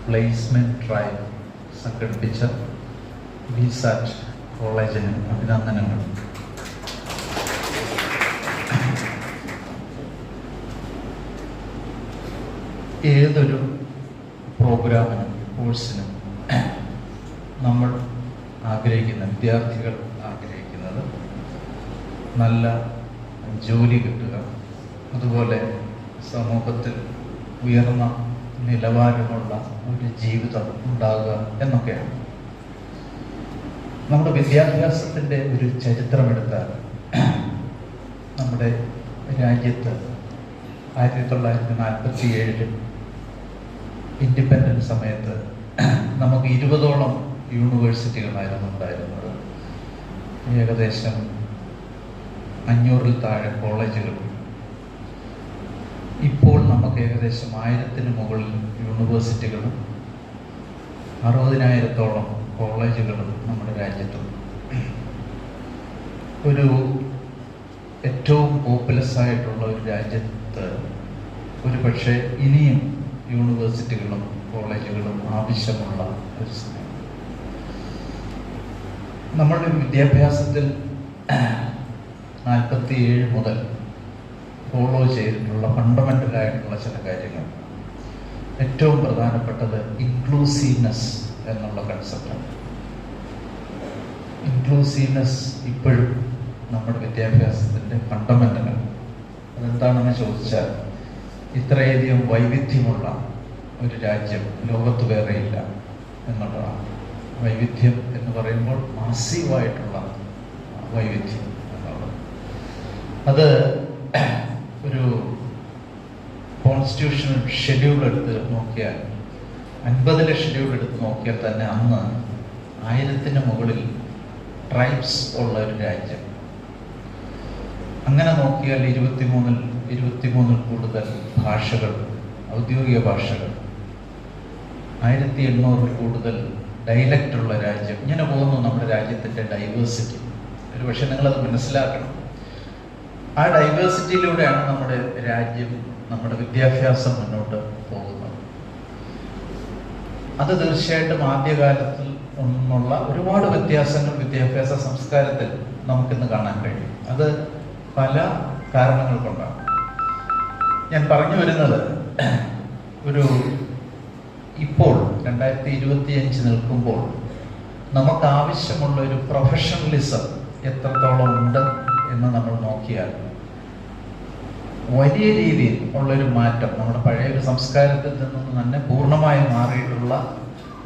Placement drive സംഘടിപ്പിച്ച Vsat കോളേജിന് അഭിനന്ദനങ്ങൾ. ഏതൊരു പ്രോഗ്രാമിനും കോഴ്സിനും നമ്മൾ വിദ്യാർത്ഥികൾ ആഗ്രഹിക്കുന്നത് നല്ല ജോലി കിട്ടുക, അതുപോലെ സമൂഹത്തിൽ ഉയർന്ന നിലവാരമുള്ള ഒരു ജീവിതം ഉണ്ടാകുക എന്നൊക്കെയാണ്. നമ്മുടെ വിദ്യാഭ്യാസത്തിൻ്റെ ഒരു ചരിത്രമെടുത്താൽ നമ്മുടെ രാജ്യത്ത് 1947 ഇൻഡിപെൻഡൻസ് സമയത്ത് നമുക്ക് 20ഓളം യൂണിവേഴ്സിറ്റികളായിരുന്നു ഉണ്ടായിരുന്നത്. ഏകദേശം 500-ൽ താഴെ കോളേജുകളും. ഇപ്പോൾ നമുക്ക് ഏകദേശം 1000-ന് മുകളിൽ യൂണിവേഴ്സിറ്റികളും 60,000-ഓളം കോളേജുകളും നമ്മുടെ രാജ്യത്തുണ്ട്. ഒരു ഏറ്റവും പോപ്പുലസ് ആയിട്ടുള്ള ഒരു രാജ്യത്ത് ഒരു പക്ഷേ ഇനിയും യൂണിവേഴ്സിറ്റികളും കോളേജുകളും ആവശ്യമുള്ള ഒരു സമയം. നമ്മുടെ വിദ്യാഭ്യാസത്തിൽ 47 മുതൽ ഫോളോ ചെയ്തിട്ടുള്ള ഫണ്ടമെൻ്റലായിട്ടുള്ള ചില കാര്യങ്ങൾ, ഏറ്റവും പ്രധാനപ്പെട്ടത് ഇൻക്ലൂസീവ്നെസ് എന്നുള്ള കൺസെപ്റ്റാണ്. ഇൻക്ലൂസീവ്നെസ് ഇപ്പോഴും നമ്മുടെ വിദ്യാഭ്യാസത്തിൻ്റെ ഫണ്ടമെൻ്റലാണ്. അതെന്താണെന്ന് ചോദിച്ചാൽ, ഇത്രയധികം വൈവിധ്യമുള്ള ഒരു രാജ്യം ലോകത്ത് വേറെയില്ല എന്നുള്ളതാണ്. വൈവിധ്യം എന്ന് പറയുമ്പോൾ മാസീവായിട്ടുള്ള വൈവിധ്യം എന്നുള്ളത്. അത് ഒരു കോൺസ്റ്റിറ്റ്യൂഷണൽ ഷെഡ്യൂൾ എടുത്ത് നോക്കിയാൽ, 50-ലെ ഷെഡ്യൂൾ എടുത്ത് നോക്കിയാൽ തന്നെ അന്ന് 1000-ന് മുകളിൽ ട്രൈബ്സ് ഉള്ള ഒരു രാജ്യം. അങ്ങനെ നോക്കിയാൽ 23-ൽ കൂടുതൽ ഭാഷകൾ, ഔദ്യോഗിക ഭാഷകൾ, 1800-ൽ കൂടുതൽ ഡയലക്റ്റ് ഉള്ള രാജ്യം. ഇങ്ങനെ പോകുന്നു നമ്മുടെ രാജ്യത്തിൻ്റെ ഡൈവേഴ്സിറ്റി. ഒരു പക്ഷേ നിങ്ങളത് മനസ്സിലാക്കണം. ആ ഡൈവേഴ്സിറ്റിയിലൂടെയാണ് നമ്മുടെ രാജ്യം, നമ്മുടെ വിദ്യാഭ്യാസം മുന്നോട്ട് പോകുന്നത്. അത് തീർച്ചയായിട്ടും ആദ്യകാലത്തിൽ ഒന്നുള്ള ഒരുപാട് വ്യത്യാസങ്ങൾ വിദ്യാഭ്യാസ സംസ്കാരത്തിൽ നമുക്കിന്ന് കാണാൻ കഴിയും. അത് പല കാരണങ്ങൾ കൊണ്ടാണ്. ഞാൻ പറഞ്ഞു വരുന്നത്, ഇപ്പോൾ 2025 നിൽക്കുമ്പോൾ നമുക്ക് ആവശ്യമുള്ള ഒരു പ്രൊഫഷണലിസം എത്രത്തോളം ഉണ്ട് എന്ന് നമ്മൾ നോക്കിയാൽ വലിയ രീതിയിൽ ഉള്ളൊരു മാറ്റം നമ്മുടെ പഴയ ഒരു സംസ്കാരത്തിൽ നിന്നും തന്നെ പൂർണ്ണമായി മാറിയിട്ടുള്ള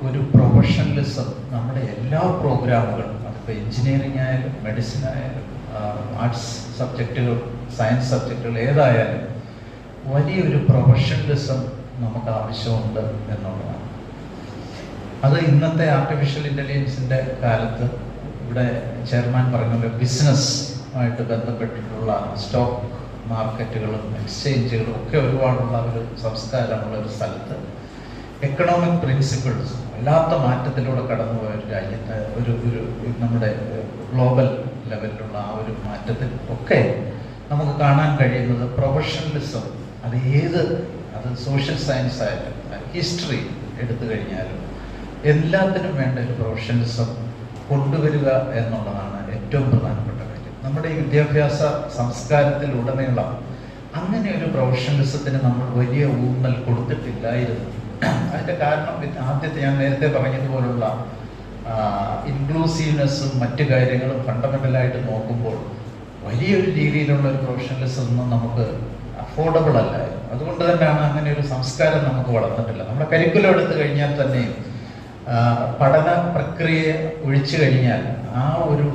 ഒരു പ്രൊഫഷണലിസം നമ്മുടെ എല്ലാ പ്രോഗ്രാമുകളും, അതിപ്പോൾ എഞ്ചിനീയറിംഗ് ആയാലും മെഡിസിൻ ആയാലും ആർട്സ് സബ്ജക്റ്റുകൾ, സയൻസ് സബ്ജക്റ്റുകൾ ഏതായാലും വലിയൊരു പ്രൊഫഷണലിസം നമുക്ക് ആവശ്യമുണ്ട് എന്നുള്ളതാണ്. അത് ഇന്നത്തെ ആർട്ടിഫിഷ്യൽ ഇൻ്റലിജൻസിൻ്റെ കാലത്ത് ഇവിടെ ചെയർമാൻ പറഞ്ഞ പോലെ ബിസിനസ് ആയിട്ട് ബന്ധപ്പെട്ടിട്ടുള്ള സ്റ്റോക്ക് മാർക്കറ്റുകളും എക്സ്ചേഞ്ചുകളും ഒക്കെ ഒരുപാടുള്ള ഒരു സംസ്കാരമുള്ള ഒരു സ്ഥലത്ത് എക്കണോമിക് പ്രിൻസിപ്പിൾസ് വല്ലാത്ത മാറ്റത്തിലൂടെ കടന്നുപോയ ഒരു രാജ്യത്ത് നമ്മുടെ ഗ്ലോബൽ ലെവലിലുള്ള ആ ഒരു മാറ്റത്തിൽ ഒക്കെ നമുക്ക് കാണാൻ കഴിയുന്നത് പ്രൊഫഷണലിസം. അത് സോഷ്യൽ സയൻസ് ആയാലും ഹിസ്റ്ററി എടുത്തു കഴിഞ്ഞാലും എല്ലാത്തിനും വേണ്ട ഒരു പ്രൊഫഷണലിസം കൊണ്ടുവരിക എന്നുള്ളതാണ് ഏറ്റവും പ്രധാനപ്പെട്ട കാര്യം. നമ്മുടെ ഈ വിദ്യാഭ്യാസ സംസ്കാരത്തിൽ ഉടനീളം അങ്ങനെ ഒരു പ്രൊഫഷണലിസത്തിന് നമ്മൾ വലിയ ഊന്നൽ കൊടുത്തിട്ടില്ലായിരുന്നു. അതിൻ്റെ കാരണം ആദ്യത്തെ ഞാൻ നേരത്തെ പറഞ്ഞതുപോലുള്ള ഇൻക്ലൂസീവ്നെസ്സും മറ്റു കാര്യങ്ങളും ഫണ്ടമെൻ്റലായിട്ട് നോക്കുമ്പോൾ വലിയൊരു രീതിയിലുള്ള ഒരു പ്രൊഫഷണലിസം ഒന്നും നമുക്ക് അഫോർഡബിൾ അല്ലായിരുന്നു. അതുകൊണ്ട് തന്നെയാണ് അങ്ങനെ ഒരു സംസ്കാരം നമുക്ക് വളർന്നിട്ടില്ല. നമ്മുടെ കരിക്കുലം എടുത്തു കഴിഞ്ഞാൽ തന്നെയും പഠന പ്രക്രിയയെ ഒഴിച്ചു കഴിഞ്ഞാൽ ആ ഒരു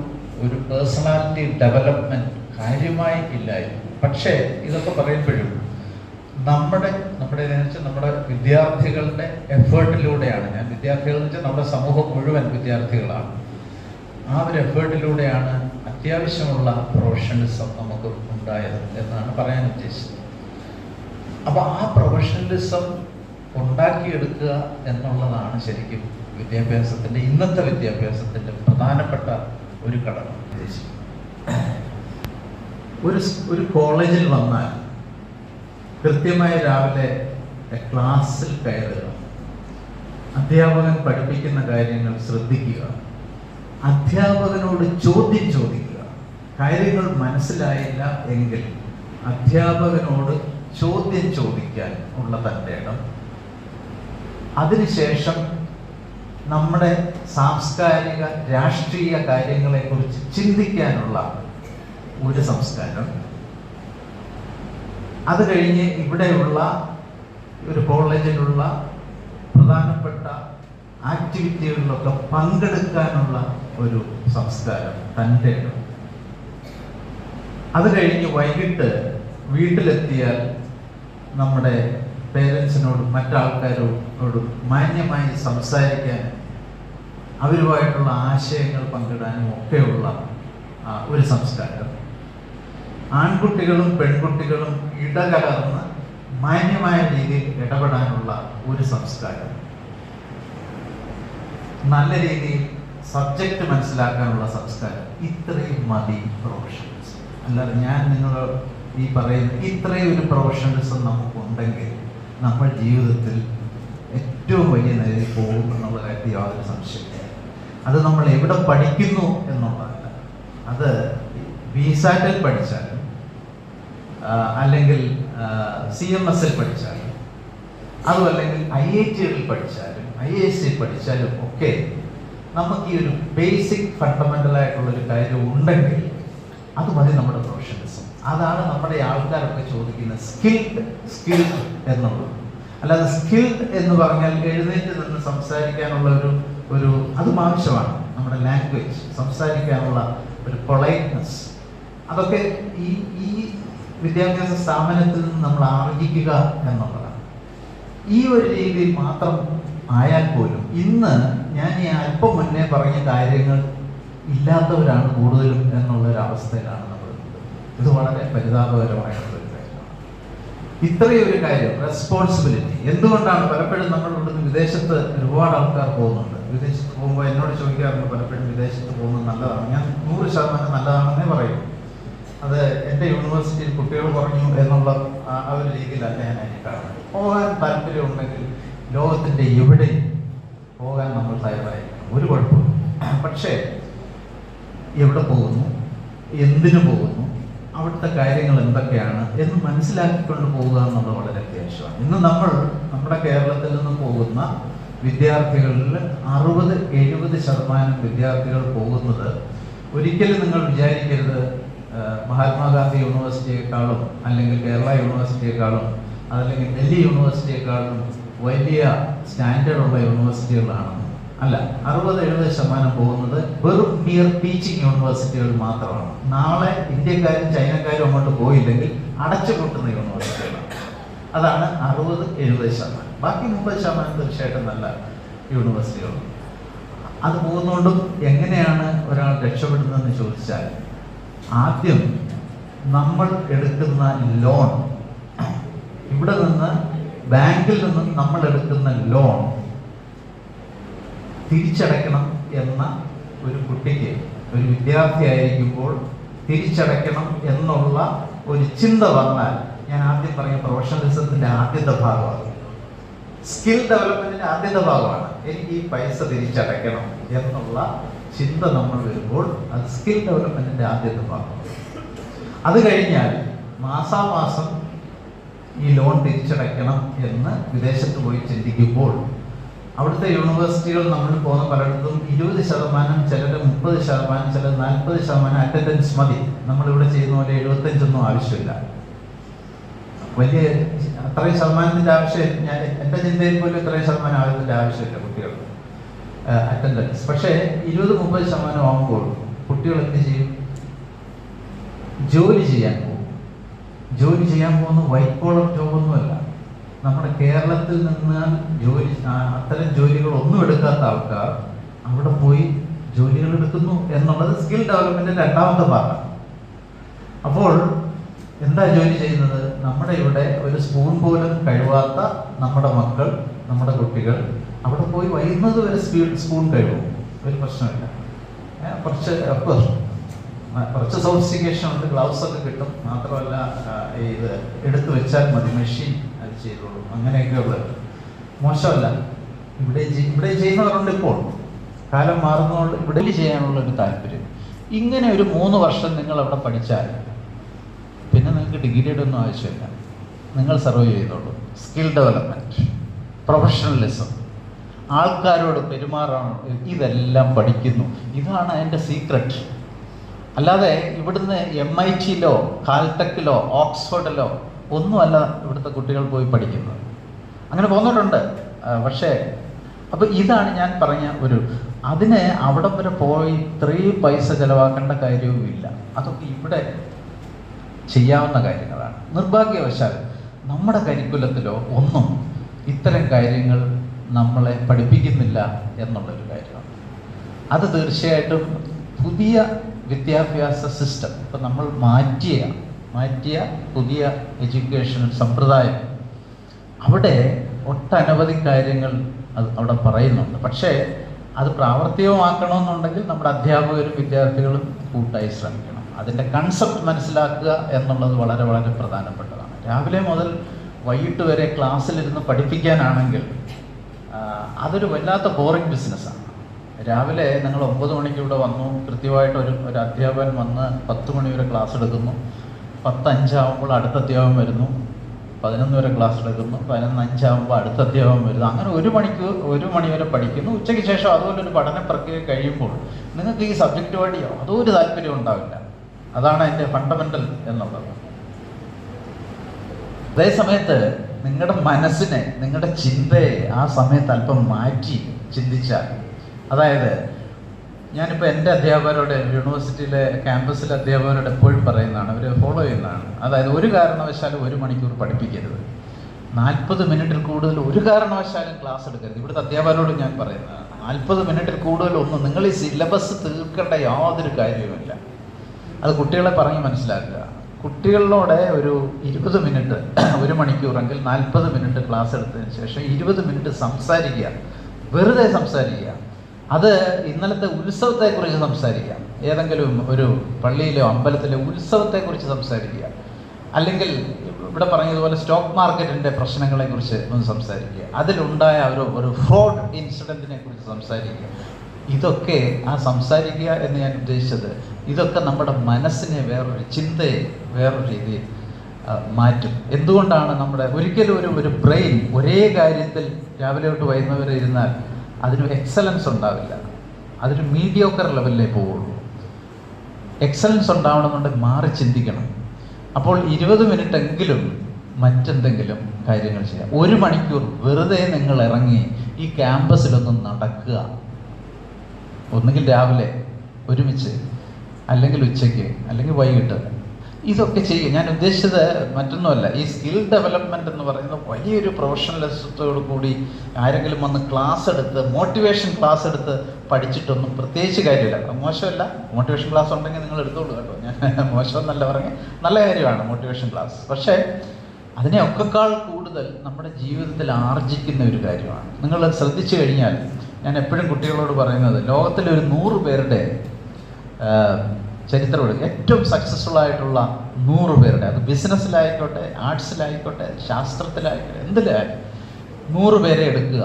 പേഴ്സണാലിറ്റി ഡെവലപ്മെൻറ്റ് കാര്യമായി ഇല്ലായിരുന്നു. പക്ഷേ ഇതൊക്കെ പറയുമ്പോഴും നമ്മുടെ വിദ്യാർത്ഥികളുടെ എഫേർട്ടിലൂടെയാണ്, ഞാൻ വിദ്യാർത്ഥികൾ എന്ന് വെച്ചാൽ നമ്മുടെ സമൂഹം മുഴുവൻ വിദ്യാർത്ഥികളാണ്, ആ ഒരു എഫേർട്ടിലൂടെയാണ് അത്യാവശ്യമുള്ള പ്രൊഫഷണലിസം നമുക്ക് ഉണ്ടായത് എന്നാണ് പറയാൻ ഉദ്ദേശിച്ചത്. അപ്പോൾ ആ പ്രൊഫഷണലിസം ഉണ്ടാക്കിയെടുക്കുക എന്നുള്ളതാണ് ശരിക്കും ഇന്നത്തെ വിദ്യാഭ്യാസത്തിൻ്റെ പ്രധാനപ്പെട്ട ഒരു ഘടകം. ഒരു കോളേജിൽ വന്നാൽ കൃത്യമായി രാവിലെ ക്ലാസ്സിൽ കയറുക, അധ്യാപകൻ പഠിപ്പിക്കുന്ന കാര്യങ്ങൾ ശ്രദ്ധിക്കുക, അധ്യാപകനോട് ചോദ്യം ചോദിക്കുക. കാര്യങ്ങൾ മനസ്സിലായില്ല എങ്കിൽ അധ്യാപകനോട് ചോദ്യം ചോദിക്കാൻ ഉള്ള തൻ്റെ ഇടം. അതിനുശേഷം നമ്മുടെ സാംസ്കാരിക രാഷ്ട്രീയ കാര്യങ്ങളെക്കുറിച്ച് ചിന്തിക്കാനുള്ള ഒരു സംസ്കാരം. അത് കഴിഞ്ഞ് ഇവിടെയുള്ള ഒരു കോളേജിലുള്ള പ്രധാനപ്പെട്ട ആക്ടിവിറ്റികളിലൊക്കെ പങ്കെടുക്കാനുള്ള ഒരു സംസ്കാരം, തൻ്റെ ഇടം. അത് കഴിഞ്ഞ് വൈകിട്ട് വീട്ടിലെത്തിയാൽ നമ്മുടെ പേരൻസിനോടും മറ്റാൾക്കാരോടും മാന്യമായി സംസാരിക്കാനും അവരുമായിട്ടുള്ള ആശയങ്ങൾ പങ്കിടാനും ഒക്കെയുള്ള ഒരു സംസ്കാരം. ആൺകുട്ടികളും പെൺകുട്ടികളും ഇടകലർന്ന് മാന്യമായ രീതിയിൽ ഇടപെടാനുള്ള ഒരു സംസ്കാരം. നല്ല രീതിയിൽ സബ്ജക്റ്റ് മനസ്സിലാക്കാനുള്ള സംസ്കാരം. ഇത്രയും മതി പ്രൊഫഷണൽസ്. അല്ലാതെ ഞാൻ നിങ്ങൾ ഈ പറയുന്ന ഇത്രയും ഒരു പ്രൊഫഷണലിസം നമുക്കുണ്ടെങ്കിൽ നമ്മൾ ജീവിതത്തിൽ ഏറ്റവും വലിയ നിലയിൽ പോകും എന്നുള്ള കാര്യത്തിൽ യാതൊരു സംശയമില്ല. അത് നമ്മൾ എവിടെ പഠിക്കുന്നു എന്നുള്ളതല്ല. അത് ബിസാറ്റിൽ പഠിച്ചാലും അല്ലെങ്കിൽ CMSൽ പഠിച്ചാലും അതുമല്ലെങ്കിൽ IITകളിൽ പഠിച്ചാലും IAS പഠിച്ചാലും ഒക്കെ നമുക്ക് ഈ ഒരു ബേസിക് ഫണ്ടമെൻ്റൽ ആയിട്ടുള്ളൊരു കാര്യം ഉണ്ടെങ്കിൽ അത് മതി നമ്മുടെ പ്രൊഫഷണലിസം. അതാണ് നമ്മുടെ ആൾക്കാരൊക്കെ ചോദിക്കുന്നത് സ്കിൽഡ് എന്നുള്ളത്. അല്ലാതെ സ്കിൽഡ് എന്ന് പറഞ്ഞാൽ എഴുന്നേറ്റ് നിന്ന് സംസാരിക്കാനുള്ള ഒരു അതും ആവശ്യമാണ്. നമ്മുടെ ലാംഗ്വേജ് സംസാരിക്കാനുള്ള ഒരു പൊളൈറ്റ്നെസ്, അതൊക്കെ ഈ വിദ്യാഭ്യാസ സ്ഥാപനത്തിൽ നിന്ന് നമ്മൾ ആർജിക്കുക എന്നുള്ളതാണ്. ഈ ഒരു രീതിയിൽ മാത്രം ആയാൽ പോലും ഇന്ന് ഞാൻ ഈ അല്പം മുന്നേ പറഞ്ഞ കാര്യങ്ങൾ ഇല്ലാത്തവരാണ് കൂടുതലും എന്നുള്ളൊരവസ്ഥയിലാണ് നമ്മൾ. ഇത് വളരെ പരിതാപകരമായിട്ടുള്ളൊരു കാര്യമാണ്. ഇത്രയും ഒരു കാര്യം റെസ്പോൺസിബിലിറ്റി. എന്തുകൊണ്ടാണ് പലപ്പോഴും നമ്മൾ ഇവിടുന്ന് വിദേശത്ത് ഒരുപാട് ആൾക്കാർ പോകുന്നുണ്ട്. വിദേശത്ത് പോകുമ്പോൾ എന്നോട് ചോദിക്കാറുണ്ട് പലപ്പോഴും വിദേശത്ത് പോകുന്നത് നല്ലതാണ്. ഞാൻ 100% നല്ലതാണെന്നേ പറയും. അത് എൻ്റെ യൂണിവേഴ്സിറ്റിയിൽ കുട്ടികൾ പറഞ്ഞു എന്നുള്ള ആ ഒരു രീതിയിലല്ല ഞാൻ അതിനെ കാണുന്നത്. പോകാൻ താല്പര്യമുണ്ടെങ്കിൽ ലോകത്തിൻ്റെ എവിടെയും പോകാൻ നമ്മൾ തയ്യാറായിരിക്കണം, ഒരു കുഴപ്പമില്ല. പക്ഷേ എവിടെ പോകുന്നു, എന്തിനു പോകുന്നു, അവിടുത്തെ കാര്യങ്ങൾ എന്തൊക്കെയാണ് എന്ന് മനസ്സിലാക്കിക്കൊണ്ട് പോവുക എന്നുള്ളത് വളരെ അത്യാവശ്യമാണ്. ഇന്ന് നമ്മുടെ കേരളത്തിൽ നിന്ന് പോകുന്ന വിദ്യാർത്ഥികളിൽ 60-70% വിദ്യാർത്ഥികൾ പോകുന്നത്, ഒരിക്കലും നിങ്ങൾ വിചാരിക്കരുത് മഹാത്മാഗാന്ധി യൂണിവേഴ്സിറ്റിയെക്കാളും അല്ലെങ്കിൽ കേരള യൂണിവേഴ്സിറ്റിയെക്കാളും അതല്ലെങ്കിൽ ഡൽഹി യൂണിവേഴ്സിറ്റിയെക്കാളും വലിയ സ്റ്റാൻഡേർഡുള്ള യൂണിവേഴ്സിറ്റികളാണെന്ന്. അല്ല, 60-70% പോകുന്നത് വെറും നിയർ ടീച്ചിങ് യൂണിവേഴ്സിറ്റികൾ മാത്രമാണ്. നാളെ ഇന്ത്യക്കാരും ചൈനക്കാരും അങ്ങോട്ട് പോയില്ലെങ്കിൽ അടച്ചുപൂട്ടുന്ന യൂണിവേഴ്സിറ്റികളാണ്. അതാണ് 60-70%. ബാക്കി 30% തീർച്ചയായിട്ടും നല്ല യൂണിവേഴ്സിറ്റികളും. അത് പോകുന്നതുകൊണ്ടും എങ്ങനെയാണ് ഒരാൾ രക്ഷപ്പെടുന്നതെന്ന് ചോദിച്ചാൽ, ആദ്യം നമ്മൾ എടുക്കുന്ന ലോൺ, ഇവിടെ നിന്ന് ബാങ്കിൽ നിന്ന് നമ്മൾ എടുക്കുന്ന ലോൺ തിരിച്ചടയ്ക്കണം എന്ന ഒരു കുട്ടിക്ക്, ഒരു വിദ്യാർത്ഥിയായിരിക്കുമ്പോൾ തിരിച്ചടയ്ക്കണം എന്നുള്ള ഒരു ചിന്ത വന്നാൽ, ഞാൻ ആദ്യം പറഞ്ഞ പ്രൊഫഷണലിസത്തിൻ്റെ ആദ്യത്തെ ഭാഗമാണ്, സ്കിൽ ഡെവലപ്മെന്റിന്റെ ആദ്യത്തെ ഭാഗമാണ്. എനിക്ക് ഈ പൈസ തിരിച്ചടയ്ക്കണം എന്നുള്ള ചിന്ത നമ്മൾ വരുമ്പോൾ അത് സ്കിൽ ഡെവലപ്മെന്റിന്റെ ആദ്യത്തെ ഭാഗമാണ്. അത് കഴിഞ്ഞാൽ മാസാമാസം ഈ ലോൺ തിരിച്ചടയ്ക്കണം എന്ന് വിദേശത്ത് പോയി ചിന്തിക്കുമ്പോൾ, അവിടുത്തെ യൂണിവേഴ്സിറ്റികൾ നമ്മൾ പോകുന്ന പലയിടത്തും 20%, ചിലർ 30%, ചിലർ 40% അറ്റൻഡൻസ് മതി. നമ്മളിവിടെ ചെയ്യുന്ന പോലെ 75% ആവശ്യമില്ല. വലിയ അത്രയും ശതമാനത്തിൻ്റെ ആവശ്യം, ഞാൻ എൻ്റെ ചിന്തയിൽ പോലും ഇത്രയും ശതമാനത്തിൻ്റെ ആവശ്യമില്ല കുട്ടികൾ അറ്റൻഡൻസ്. പക്ഷേ 20-30% ആകുമ്പോൾ കുട്ടികൾ എന്ത് ചെയ്യും? ജോലി ചെയ്യാൻ പോകും. ജോലി ചെയ്യാൻ പോകുന്ന വൈറ്റ് കോളർ ജോബൊന്നുമല്ല. നമ്മുടെ കേരളത്തിൽ നിന്ന് അത്തരം ജോലികളൊന്നും എടുക്കാത്ത ആൾക്കാർ അവിടെ പോയി ജോലികൾ എടുക്കുന്നു എന്നുള്ളത് സ്കിൽ ഡെവലപ്മെന്റിന്റെ രണ്ടാമത്തെ ഭാഗം. അപ്പോൾ എന്താ ജോലി ചെയ്യുന്നത്? നമ്മുടെ ഇവിടെ ഒരു സ്പൂൺ പോലും കഴുകാത്ത നമ്മുടെ മക്കൾ, നമ്മുടെ കുട്ടികൾ അവിടെ പോയി വൈകുന്നത് വരെ സ്പൂൺ കഴുകും, ഒരു പ്രശ്നമില്ല. കുറച്ച് സോഫിസ്റ്റിക്കേഷൻ ഉണ്ട്, ഗ്ലൗസ് ഒക്കെ കിട്ടും. മാത്രമല്ല ഇത് എടുത്തു വെച്ചാൽ മതി, മെഷീൻ അത് ചെയ്തോളൂ, അങ്ങനെയൊക്കെ ഉള്ളത് മോശമല്ല. ഇവിടെ ചെയ്യുന്നവരുണ്ട്. ഇപ്പോൾ കാലം മാറുന്നതുകൊണ്ട് ഇവിടെ ചെയ്യാനുള്ള ഒരു താല്പര്യം. ഇങ്ങനെ ഒരു 3 വർഷം നിങ്ങൾ അവിടെ പഠിച്ചാൽ പിന്നെ നിങ്ങൾക്ക് ഡിഗ്രിയുടെ ഒന്നും ആവശ്യമില്ല. നിങ്ങൾ സർവ് ചെയ്തോളൂ. സ്കിൽ ഡെവലപ്മെൻറ്റ്, പ്രൊഫഷണലിസം, ആൾക്കാരോട് പെരുമാറാൻ, ഇതെല്ലാം പഠിക്കുന്നു. ഇതാണ് അതിൻ്റെ സീക്രട്ട്. അല്ലാതെ ഇവിടുന്ന് MIT-ലോ കാൽടെക്കിലോ ഓക്സ്ഫോർഡിലോ ഒന്നുമല്ല ഇവിടുത്തെ കുട്ടികൾ പോയി പഠിക്കുന്നത്. അങ്ങനെ പോകുന്നവരുണ്ട്. പക്ഷേ അപ്പോൾ ഇതാണ് ഞാൻ പറഞ്ഞ അതിന് അവിടെ വരെ പോയി ഇത്രയും പൈസ ചിലവാക്കേണ്ട കാര്യവുമില്ല. അതൊക്കെ ഇവിടെ ചെയ്യാവുന്ന കാര്യങ്ങളാണ്. നിർഭാഗ്യവശാൽ നമ്മുടെ കരിക്കുലത്തിലോ ഒന്നും ഇത്തരം കാര്യങ്ങൾ നമ്മളെ പഠിപ്പിക്കുന്നില്ല എന്നുള്ളൊരു കാര്യമാണ്. അത് തീർച്ചയായിട്ടും പുതിയ വിദ്യാഭ്യാസ സിസ്റ്റം ഇപ്പം നമ്മൾ മാറ്റിയ പുതിയ എഡ്യൂക്കേഷൻ സമ്പ്രദായം, അവിടെ ഒട്ടനവധി കാര്യങ്ങൾ അവിടെ പറയുന്നുണ്ട്. പക്ഷേ അത് പ്രാവർത്തികമാക്കണമെന്നുണ്ടെങ്കിൽ നമ്മുടെ അധ്യാപകരും വിദ്യാർത്ഥികളും കൂട്ടായി ശ്രമിക്കണം. അതിൻ്റെ കൺസെപ്റ്റ് മനസ്സിലാക്കുക എന്നുള്ളത് വളരെ വളരെ പ്രധാനപ്പെട്ടതാണ്. രാവിലെ മുതൽ വൈകിട്ട് വരെ ക്ലാസ്സിലിരുന്ന് പഠിപ്പിക്കാനാണെങ്കിൽ അതൊരു വല്ലാത്ത ബോറിംഗ് ബിസിനസ്സാണ്. രാവിലെ നിങ്ങൾ 9 മണിക്ക് ഇവിടെ വന്നു, കൃത്യമായിട്ട് ഒരു അധ്യാപകൻ വന്ന് 10 മണി വരെ ക്ലാസ് എടുക്കുന്നു. 10:05 ആകുമ്പോൾ അടുത്ത അധ്യാപകൻ വരുന്നു. 11 വരെ ക്ലാസ് എടുക്കുന്നു. 11:05 ആകുമ്പോൾ അടുത്ത അധ്യാപകൻ വരുന്നു. അങ്ങനെ 1 മണി വരെ പഠിക്കുന്നു. ഉച്ചയ്ക്ക് ശേഷം അതുപോലെ ഒരു പഠന പ്രക്രിയ കഴിയുമ്പോൾ നിങ്ങൾക്ക് ഈ സബ്ജക്റ്റ് വഴി അതൊരു താല്പര്യം ഉണ്ടാവില്ല. അതാണ് അതിൻ്റെ ഫണ്ടമെൻ്റൽ എന്നുള്ളത്. അതേസമയത്ത് നിങ്ങളുടെ മനസ്സിനെ, നിങ്ങളുടെ ചിന്തയെ ആ സമയത്ത് അല്പം മാറ്റി ചിന്തിച്ചാൽ, അതായത് ഞാനിപ്പോൾ എൻ്റെ അധ്യാപകരോട്, യൂണിവേഴ്സിറ്റിയിലെ ക്യാമ്പസിലെ അധ്യാപകരോട് എപ്പോഴും പറയുന്നതാണ്, അവർ ഫോളോ ചെയ്യുന്നതാണ്. അതായത് ഒരു കാരണവശാലും 1 മണിക്കൂർ പഠിപ്പിക്കരുത്. 40 മിനിറ്റിൽ കൂടുതൽ ഒരു കാരണവശാലും ക്ലാസ് എടുക്കരുത്. ഇവിടുത്തെ അധ്യാപകരോട് ഞാൻ പറയുന്നതാണ്. 40 മിനിറ്റിൽ കൂടുതലൊന്നും നിങ്ങൾ ഈ സിലബസ് തീർക്കേണ്ട യാതൊരു കാര്യവുമില്ല. അത് കുട്ടികളെ പറഞ്ഞ് മനസ്സിലാക്കുക. കുട്ടികളിലൂടെ ഒരു 20 മിനിറ്റ്, 1 മണിക്കൂറെങ്കിൽ 40 മിനിറ്റ് ക്ലാസ് എടുത്തതിന് ശേഷം 20 മിനിറ്റ് സംസാരിക്കുക, വെറുതെ സംസാരിക്കുക. അത് ഇന്നലത്തെ ഉത്സവത്തെക്കുറിച്ച് സംസാരിക്കാം. ഏതെങ്കിലും ഒരു പള്ളിയിലോ അമ്പലത്തിലെ ഉത്സവത്തെക്കുറിച്ച് സംസാരിക്കുക. അല്ലെങ്കിൽ ഇവിടെ പറഞ്ഞതുപോലെ സ്റ്റോക്ക് മാർക്കറ്റിൻ്റെ പ്രശ്നങ്ങളെക്കുറിച്ച് ഒന്ന് സംസാരിക്കുക. അതിലുണ്ടായ ഒരു ഫ്രോഡ് ഇൻസിഡൻറ്റിനെ കുറിച്ച് സംസാരിക്കുക. ഇതൊക്കെ സംസാരിക്കുക എന്ന് ഞാൻ ഉദ്ദേശിച്ചത്, ഇതൊക്കെ നമ്മുടെ മനസ്സിനെ വേറൊരു ചിന്തയെ വേറൊരു രീതിയിൽ മാറ്റും. എന്തുകൊണ്ടാണ് ഒരിക്കലും ഒരു ബ്രെയിൻ ഒരേ കാര്യത്തിൽ രാവിലെ തൊട്ട് വൈകുന്നവരെ ഇരുന്നാൽ അതിന് എക്സലൻസ് ഉണ്ടാവില്ല. അതൊരു മീഡിയോക്കർ ലെവലിലേ പോവുള്ളൂ. എക്സലൻസ് ഉണ്ടാവണമെന്നുണ്ടെങ്കിൽ മാറി ചിന്തിക്കണം. അപ്പോൾ 20 മിനിറ്റ് എങ്കിലും മറ്റെന്തെങ്കിലും കാര്യങ്ങൾ ചെയ്യാം. 1 മണിക്കൂർ വെറുതെ നിങ്ങൾ ഇറങ്ങി ഈ ക്യാമ്പസിലൊന്നും നടക്കുക. ഒന്നുകിൽ രാവിലെ ഒരുമിച്ച്, അല്ലെങ്കിൽ ഉച്ചയ്ക്ക്, അല്ലെങ്കിൽ വൈകിട്ട്. ഇതൊക്കെ ചെയ്യും. ഞാൻ ഉദ്ദേശിച്ചത് മറ്റൊന്നുമല്ല. ഈ സ്കിൽ ഡെവലപ്മെൻറ്റ് എന്ന് പറയുന്നത് വലിയൊരു പ്രൊഫഷണലിസത്തോടു കൂടി ആരെങ്കിലും വന്ന് ക്ലാസ് എടുത്ത്, മോട്ടിവേഷൻ ക്ലാസ് എടുത്ത് പഠിച്ചിട്ടൊന്നും പ്രത്യേകിച്ച് കാര്യമില്ല. മോശമല്ല, മോട്ടിവേഷൻ ക്ലാസ് ഉണ്ടെങ്കിൽ നിങ്ങൾ എടുത്തോളൂ കേട്ടോ. ഞാൻ മോശമെന്നല്ല പറഞ്ഞ്, നല്ല കാര്യമാണ് മോട്ടിവേഷൻ ക്ലാസ്. പക്ഷേ അതിനെയൊക്കെക്കാൾ കൂടുതൽ നമ്മുടെ ജീവിതത്തിൽ ആർജിക്കുന്ന ഒരു കാര്യമാണ്. നിങ്ങൾ ശ്രദ്ധിച്ചു കഴിഞ്ഞാൽ, ഞാൻ എപ്പോഴും കുട്ടികളോട് പറയുന്നത്, ലോകത്തിലെ ഒരു 100 പേരുടെ ചരിത്രം എടുക്കുക. ഏറ്റവും സക്സസ്ഫുൾ ആയിട്ടുള്ള 100 പേരുടെ, അത് ബിസിനസ്സിലായിക്കോട്ടെ, ആർട്സിലായിക്കോട്ടെ, ശാസ്ത്രത്തിലായിക്കോട്ടെ, എന്തിലായാലും 100 പേരെ എടുക്കുക.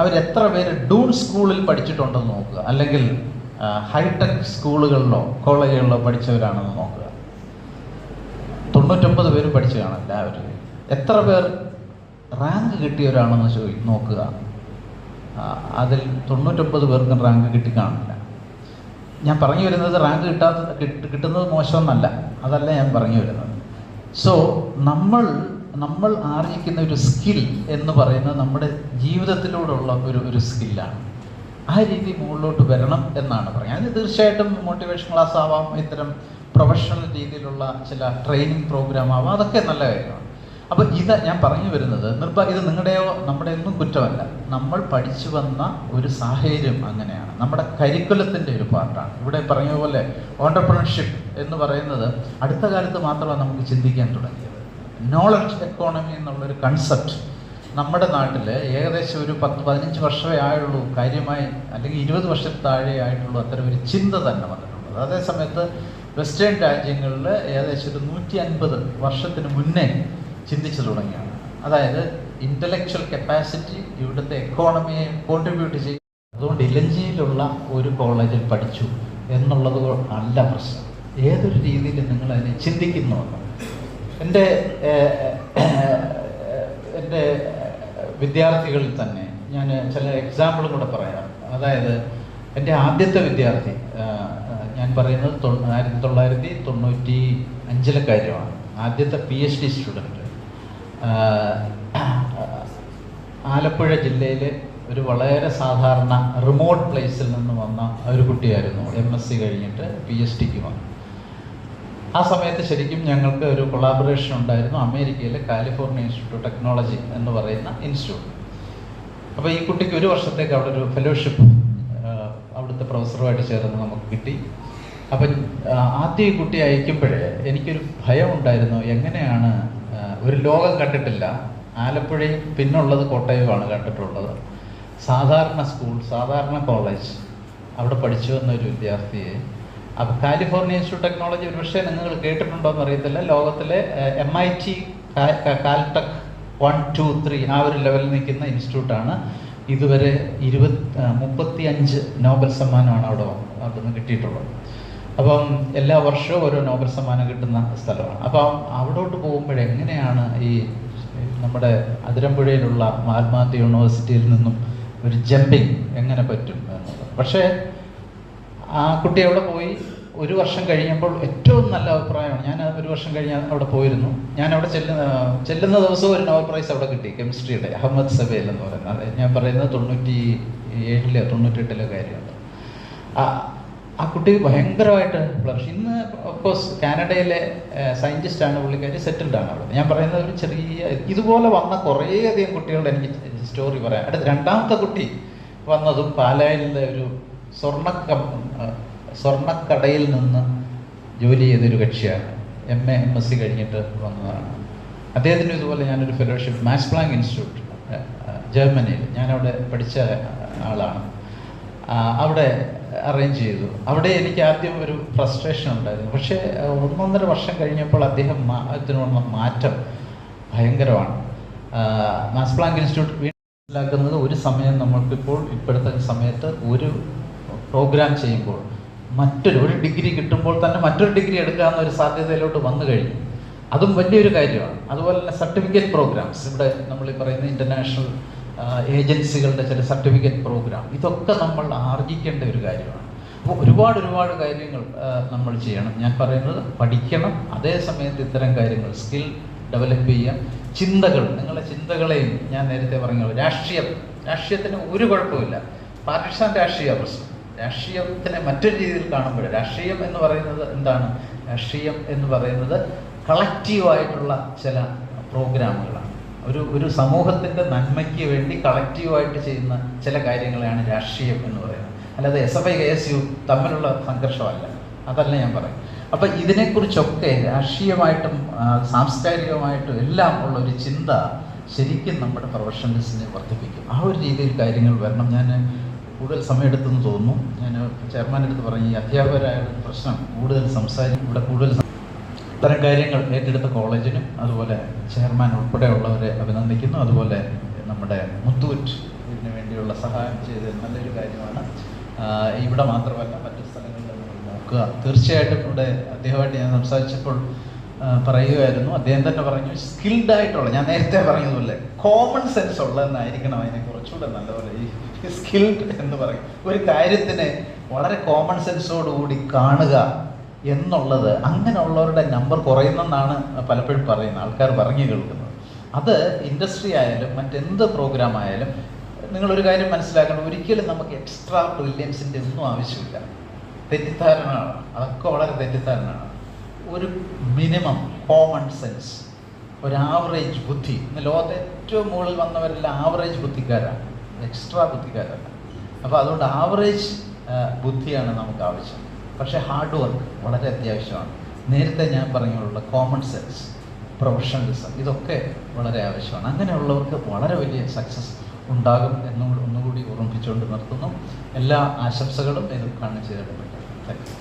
അവരെത്ര പേര് ഡൂൺ സ്കൂളിൽ പഠിച്ചിട്ടുണ്ടെന്ന് നോക്കുക, അല്ലെങ്കിൽ ഹൈടെക് സ്കൂളുകളിലോ കോളേജുകളിലോ പഠിച്ചവരാണെന്ന് നോക്കുക. 99 പേര് പഠിച്ചു കാണും എല്ലാവരും. എത്ര പേർ റാങ്ക് കിട്ടിയവരാണെന്ന് നോക്കുക. അതിൽ 99 പേർക്കും റാങ്ക് കിട്ടി കാണില്ല. ഞാൻ പറഞ്ഞു വരുന്നത് റാങ്ക് കിട്ടുന്നത് മോശമെന്നല്ല, അതല്ല ഞാൻ പറഞ്ഞു വരുന്നത്. സോ നമ്മൾ ആർജിക്കുന്ന ഒരു സ്കിൽ എന്ന് പറയുന്നത് നമ്മുടെ ജീവിതത്തിലൂടെയുള്ള ഒരു സ്കില്ലാണ്. ആ രീതി മുകളിലോട്ട് വരണം എന്നാണ് പറയുന്നത്. അതിന് തീർച്ചയായിട്ടും മോട്ടിവേഷൻ ക്ലാസ് ആവാം, ഇത്തരം പ്രൊഫഷണൽ രീതിയിലുള്ള ചില ട്രെയിനിങ് പ്രോഗ്രാം ആവാം, അതൊക്കെ നല്ല കാര്യമാണ്. അപ്പോൾ ഞാൻ പറഞ്ഞു വരുന്നത്, ഇത് നിങ്ങളുടെയോ നമ്മുടെയോ ഒന്നും കുറ്റമല്ല. നമ്മൾ പഠിച്ചു വന്ന ഒരു സാഹചര്യം അങ്ങനെയാണ്, നമ്മുടെ കരിക്കുലത്തിൻ്റെ ഒരു പാർട്ടാണ്. ഇവിടെ പറഞ്ഞ പോലെ ഓൺട്രപ്രണർഷിപ്പ് എന്ന് പറയുന്നത് അടുത്ത കാലത്ത് മാത്രമാണ് നമുക്ക് ചിന്തിക്കാൻ തുടങ്ങിയത്. നോളജ് എക്കോണമി എന്നുള്ളൊരു കൺസെപ്റ്റ് നമ്മുടെ നാട്ടിൽ ഏകദേശം ഒരു 10-15 വർഷമേ ആയുള്ളൂ കാര്യമായി, അല്ലെങ്കിൽ 20 വർഷത്തിൽ താഴെ ആയിട്ടുള്ളൂ അത്തരം ഒരു ചിന്ത തന്നെ വന്നിട്ടുള്ളത്. അതേസമയത്ത് വെസ്റ്റേൺ രാജ്യങ്ങളിൽ ഏകദേശം ഒരു 150 വർഷത്തിന് മുന്നേ ചിന്തിച്ചു തുടങ്ങിയാണ്. അതായത് ഇൻ്റലക്ച്വൽ കപ്പാസിറ്റി ഇവിടുത്തെ എക്കോണമിയെ കോൺട്രിബ്യൂട്ട് ചെയ്യും. അതുകൊണ്ട് ഇലഞ്ചിയിലുള്ള ഒരു കോളേജിൽ പഠിച്ചു എന്നുള്ളത് അല്ല പ്രശ്നം. ഏതൊരു രീതിയിൽ നിങ്ങൾ അതിനെ ചിന്തിക്കുന്നുവെന്ന്. എൻ്റെ വിദ്യാർത്ഥികളിൽ തന്നെ ഞാൻ ചില എക്സാമ്പിളും കൂടെ പറയാം. അതായത് എൻ്റെ ആദ്യത്തെ വിദ്യാർത്ഥി, ഞാൻ പറയുന്നത് 1995 കാര്യമാണ്. ആദ്യത്തെ PhD സ്റ്റുഡൻറ്റ് ആലപ്പുഴ ജില്ലയിലെ ഒരു വളരെ സാധാരണ റിമോട്ട് പ്ലേസിൽ നിന്ന് വന്ന ഒരു കുട്ടിയായിരുന്നു. MSc കഴിഞ്ഞിട്ട് PhDക്ക് വന്നു. ആ സമയത്ത് ശരിക്കും ഞങ്ങൾക്ക് ഒരു കൊളാബറേഷൻ ഉണ്ടായിരുന്നു അമേരിക്കയിലെ കാലിഫോർണിയ ഇൻസ്റ്റിറ്റ്യൂട്ട് ഓഫ് ടെക്നോളജി എന്ന് പറയുന്ന ഇൻസ്റ്റിറ്റ്യൂട്ട്. അപ്പോൾ ഈ കുട്ടിക്ക് ഒരു വർഷത്തേക്ക് അവിടെ ഒരു ഫെലോഷിപ്പ് അവിടുത്തെ പ്രൊഫസറുമായിട്ട് ചേർന്ന് നമുക്ക് കിട്ടി. അപ്പം ആദ്യം ഈ കുട്ടി അയക്കുമ്പോഴേ എനിക്കൊരു ഭയം ഉണ്ടായിരുന്നു. എങ്ങനെയാണ്, ഒരു ലോകം കണ്ടിട്ടില്ല, ആലപ്പുഴയും പിന്നുള്ളത് കോട്ടയവുമാണ് കണ്ടിട്ടുള്ളത്, സാധാരണ സ്കൂൾ, സാധാരണ കോളേജ്, അവിടെ പഠിച്ചു വന്ന ഒരു വിദ്യാർത്ഥിയെ. അപ്പോൾ കാലിഫോർണിയ ഇൻസ്റ്റിറ്റ്യൂട്ട് ഓഫ് ടെക്നോളജി ഒരുപക്ഷെ നിങ്ങൾ കേട്ടിട്ടുണ്ടോ എന്ന് അറിയത്തില്ല. ലോകത്തിലെ MIT, കാൽടെക് 1, 2, 3 ആ ഒരു ലെവലിൽ നിൽക്കുന്ന ഇൻസ്റ്റിറ്റ്യൂട്ടാണ്. ഇതുവരെ 35 നോബൽ സമ്മാനമാണ് അവിടെ നിന്ന് കിട്ടിയിട്ടുള്ളത്. അപ്പം എല്ലാ വർഷവും ഓരോ നോബൽ സമ്മാനം കിട്ടുന്ന സ്ഥലമാണ്. അപ്പം അവിടോട്ട് പോകുമ്പോഴെങ്ങനെയാണ് ഈ നമ്മുടെ അതിരമ്പുഴയിലുള്ള മഹാത്മാഗാന്ധി യൂണിവേഴ്സിറ്റിയിൽ നിന്നും ഒരു ജമ്പിങ് എങ്ങനെ പറ്റും എന്നുള്ളത്. പക്ഷേ ആ കുട്ടി അവിടെ പോയി ഒരു വർഷം കഴിഞ്ഞപ്പോൾ ഏറ്റവും നല്ല അഭിപ്രായമാണ്. ഞാൻ ഒരു വർഷം കഴിഞ്ഞ് അവിടെ പോയിരുന്നു. ഞാൻ അവിടെ ചെല്ലുന്ന ദിവസവും ഒരു നോബൽ പ്രൈസ് അവിടെ കിട്ടി, കെമിസ്ട്രിയുടെ, അഹമ്മദ് സബേൽ എന്ന് പറയുന്നത്. അത് ഞാൻ പറയുന്നത് 97-ലോ 98-ലോ കാര്യമുണ്ട്. ആ കുട്ടി ഭയങ്കരമായിട്ട് ഫ്ലറിഷ്. ഇന്ന് ഓഫ്കോഴ്സ് കാനഡയിലെ സയൻറ്റിസ്റ്റാണ്, പുള്ളിക്കാരി സെറ്റിൽഡാണ് അവിടെ. ഞാൻ പറയുന്നത് ഒരു ചെറിയ ഇതുപോലെ വന്ന കുറേയധികം കുട്ടികളുടെ എനിക്ക് സ്റ്റോറി പറയാം. അടുത്ത രണ്ടാമത്തെ കുട്ടി വന്നതും പാലായിലെ ഒരു സ്വർണ്ണക്കടയിൽ നിന്ന് ജോലി ചെയ്തൊരു കക്ഷിയാണ്. MA MSc കഴിഞ്ഞിട്ട് വന്നതാണ്. അദ്ദേഹത്തിന് ഇതുപോലെ ഞാനൊരു ഫെലോഷിപ്പ് മാക്സ് പ്ലാങ്ക് ഇൻസ്റ്റിറ്റ്യൂട്ട് ജർമ്മനിയിൽ, ഞാനവിടെ പഠിച്ച ആളാണ്, അവിടെ അറേഞ്ച് ചെയ്തു. അവിടെ എനിക്ക് ആദ്യം ഒരു ഫ്രസ്ട്രേഷൻ ഉണ്ടായിരുന്നു. പക്ഷേ 1.5 വർഷം കഴിഞ്ഞപ്പോൾ അദ്ദേഹത്തിനുള്ള മാറ്റം ഭയങ്കരമാണ്. മാക്സ് പ്ലാങ്ക് ഇൻസ്റ്റിറ്റ്യൂട്ട് മനസ്സിലാക്കുന്നത്, ഒരു സമയം നമ്മൾക്കിപ്പോൾ ഇപ്പോഴത്തെ സമയത്ത് ഒരു പ്രോഗ്രാം ചെയ്യുമ്പോൾ ഒരു ഡിഗ്രി കിട്ടുമ്പോൾ തന്നെ മറ്റൊരു ഡിഗ്രി എടുക്കാവുന്ന ഒരു സാധ്യതയിലോട്ട് വന്നു കഴിഞ്ഞു. അതും വലിയൊരു കാര്യമാണ്. അതുപോലെ തന്നെ സർട്ടിഫിക്കറ്റ് പ്രോഗ്രാംസ്, ഇവിടെ നമ്മൾ ഈ പറയുന്ന ഇൻ്റർനാഷണൽ ഏജൻസികളുടെ ചില സർട്ടിഫിക്കറ്റ് പ്രോഗ്രാം, ഇതൊക്കെ നമ്മൾ ആർജിക്കേണ്ട ഒരു കാര്യമാണ്. അപ്പോൾ ഒരുപാട് കാര്യങ്ങൾ നമ്മൾ ചെയ്യണം. ഞാൻ പറയുന്നത് പഠിക്കണം, അതേ സമയത്ത് ഇത്തരം കാര്യങ്ങൾ സ്കിൽ ഡെവലപ്പ് ചെയ്യാം. ചിന്തകൾ, നിങ്ങളുടെ ചിന്തകളെയും ഞാൻ നേരത്തെ പറഞ്ഞു, രാഷ്ട്രീയത്തിന് ഒരു കുഴപ്പമില്ല. പാകിസ്ഥാൻ രാഷ്ട്രീയ പ്രശ്നം, രാഷ്ട്രീയത്തിനെ മറ്റൊരു രീതിയിൽ കാണുമ്പോൾ, രാഷ്ട്രീയം എന്ന് പറയുന്നത് എന്താണ്? രാഷ്ട്രീയം എന്ന് പറയുന്നത് കളക്റ്റീവായിട്ടുള്ള ചില പ്രോഗ്രാമുകളാണ്. ഒരു സമൂഹത്തിൻ്റെ നന്മയ്ക്ക് വേണ്ടി കളക്റ്റീവായിട്ട് ചെയ്യുന്ന ചില കാര്യങ്ങളെയാണ് രാഷ്ട്രീയം എന്ന് പറയുന്നത്. അല്ലാതെ SFI KSU തമ്മിലുള്ള സംഘർഷമല്ല, അതല്ല ഞാൻ പറയും. അപ്പം ഇതിനെക്കുറിച്ചൊക്കെ രാഷ്ട്രീയമായിട്ടും സാംസ്കാരികമായിട്ടും എല്ലാം ഉള്ള ഒരു ചിന്ത ശരിക്കും നമ്മുടെ പ്രൊഫഷണലിസ്റ്റിനെ വർദ്ധിപ്പിക്കും. ആ ഒരു രീതിയിൽ കാര്യങ്ങൾ വരണം. ഞാൻ കൂടുതൽ സമയമെടുത്തെന്ന് തോന്നുന്നു. ഞാൻ ചെയർമാൻ്റെ അടുത്ത് പറഞ്ഞു, ഈ അധ്യാപകരായ പ്രശ്നം കൂടുതൽ സംസാരിക്കും, ഇവിടെ കൂടുതൽ ഇത്തരം കാര്യങ്ങൾ ഏറ്റെടുത്ത കോളേജിനും അതുപോലെ ചെയർമാൻ ഉൾപ്പെടെയുള്ളവരെ അഭിനന്ദിക്കുന്നു. അതുപോലെ നമ്മുടെ മുത്തൂറ്റ് ഇതിനു വേണ്ടിയുള്ള സഹായം ചെയ്തത് നല്ലൊരു കാര്യമാണ്. ഇവിടെ മാത്രമല്ല മറ്റു സ്ഥലങ്ങളിൽ നമ്മൾ നോക്കുക. തീർച്ചയായിട്ടും ഇവിടെ അദ്ദേഹമായിട്ട് ഞാൻ സംസാരിച്ചപ്പോൾ പറയുകയായിരുന്നു, അദ്ദേഹം തന്നെ പറഞ്ഞു, സ്കിൽഡ് ആയിട്ടുള്ള, ഞാൻ നേരത്തെ പറഞ്ഞതുപോലെ കോമൺ സെൻസ് ഉള്ളതെന്നായിരിക്കണം അതിനെ കുറച്ചുകൂടെ നല്ലപോലെ. ഈ സ്കിൽഡ് എന്ന് പറയും ഒരു കാര്യത്തിനെ വളരെ കോമൺ സെൻസോടുകൂടി കാണുക എന്നുള്ളത്, അങ്ങനെയുള്ളവരുടെ നമ്പർ കുറയുന്നെന്നാണ് പലപ്പോഴും പറയുന്നത്, ആൾക്കാർ പറഞ്ഞു കേൾക്കുന്നത്. അത് ഇൻഡസ്ട്രി ആയാലും മറ്റെന്ത് പ്രോഗ്രാം ആയാലും നിങ്ങളൊരു കാര്യം മനസ്സിലാക്കണം, ഒരിക്കലും നമുക്ക് എക്സ്ട്രാ ബ്രില്യൻസിൻ്റെ ഒന്നും ആവശ്യമില്ല. തെറ്റിദ്ധാരണയാണ്, അതൊക്കെ വളരെ തെറ്റിദ്ധാരണയാണ്. ഒരു മിനിമം കോമൺ സെൻസ്, ഒരു ആവറേജ് ബുദ്ധി. ഇന്ന് ലോകത്തെ ഏറ്റവും മുകളിൽ വന്നവരെല്ലാം ആവറേജ് ബുദ്ധിക്കാരാണ്, എക്സ്ട്രാ ബുദ്ധിക്കാരല്ല. അപ്പോൾ അതുകൊണ്ട് ആവറേജ് ബുദ്ധിയാണ് നമുക്ക് ആവശ്യം. പക്ഷേ ഹാർഡ് വർക്ക് വളരെ അത്യാവശ്യമാണ്. നേരത്തെ ഞാൻ പറഞ്ഞുള്ള കോമൺ സെൻസ്, പ്രൊഫഷണലിസം, ഇതൊക്കെ വളരെ ആവശ്യമാണ്. അങ്ങനെയുള്ളവർക്ക് വളരെ വലിയ സക്സസ് ഉണ്ടാകും ഒന്നുകൂടി ഓർമ്മിപ്പിച്ചുകൊണ്ട് നിർത്തുന്നു. എല്ലാ ആശംസകളും ഇത് കാണുന്ന ചെയ്തിട്ടുണ്ട്. Thank you.